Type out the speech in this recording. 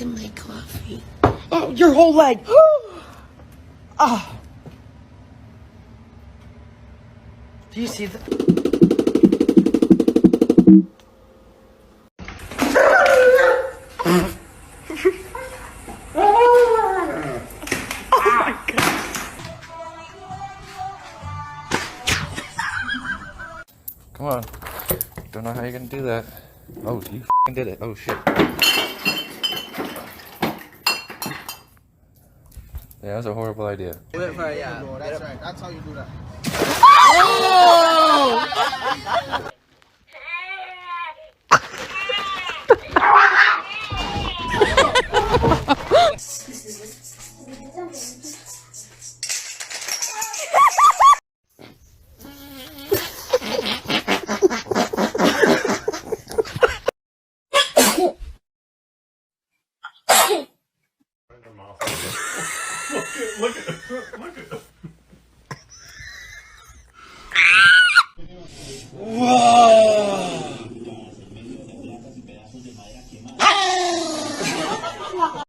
to my coffee. Oh, your whole leg. Ah. Do you see the... Come on. Don't know how you're gonna do that. Oh, you did it. Oh, shit. Yeah, that was a horrible idea. Yeah, that's right. That's how you do that. Look at